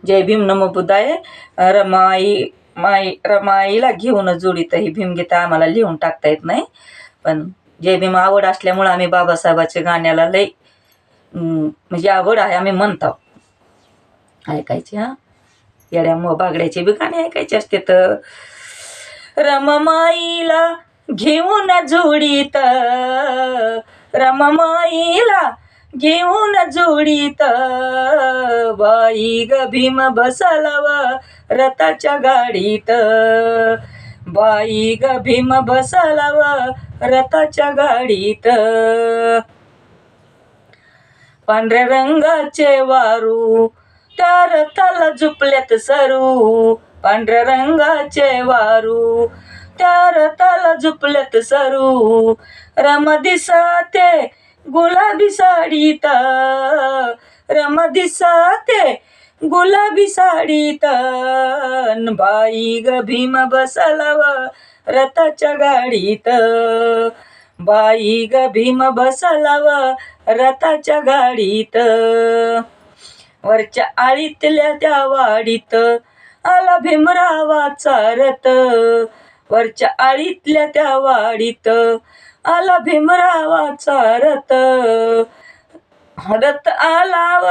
जय भीम नमो बुद्धाय. रमाईला घेऊन जोडीत ही भीमगीता आम्हाला लिहून टाकता येत नाही, पण जय भीम आवड असल्यामुळं आम्ही बाबासाहेबाच्या गाण्याला लई म्हणजे आवड आहे, आम्ही म्हणतो ऐकायचे. येड्या बागड्याचे बी गाणे ऐकायचे असते. तर रमाईला घेऊन जोडीत, रमाईला घेऊन जोडीत, बाई ग भीम बसलाव रथाच्या गाडीत, बाई ग भीम बसलाव रथाच्या गाडीत. पांढऱ्या रंगाचे वारू त्या रथाला झुपल्यात सरू, पांढऱ्या रंगाचे वारू त्या रथाला झुपल्यात सरू, रम दिसते गुलाबी साडीत, रम दिसते गुलाबी साडीत, बाई ग भीम बसलाव रथाच्या गाडीत, बाई ग भीम बसलाव रथाच्या गाडीत. वरच्या आळीतल्या त्या वाडीत आला भीमरावाचा रथ, वरच्या आळीतल्या त्या वाडीत आला भीमरावाचा रथ, रथ आलाव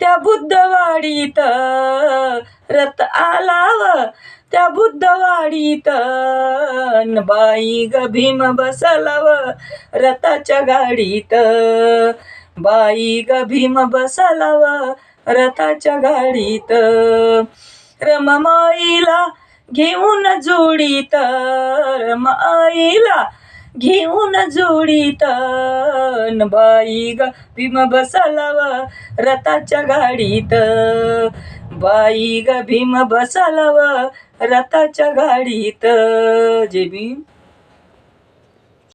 त्या बुद्धवाडीत, रथ आलाव त्या बुद्धवाडीत, बाई ग भीम बसलाव रथाच्या गाडीत, बाई ग भीम बसलाव रथाच्या गाडीत. रमाईला घेऊन जोडीत, रमाईला घेऊन जोडीत, बाई ग भीम बसलाव रथाच्या गाडीत, बाई ग भीम बसलाव रथाच्या गाडीत. जय भीम.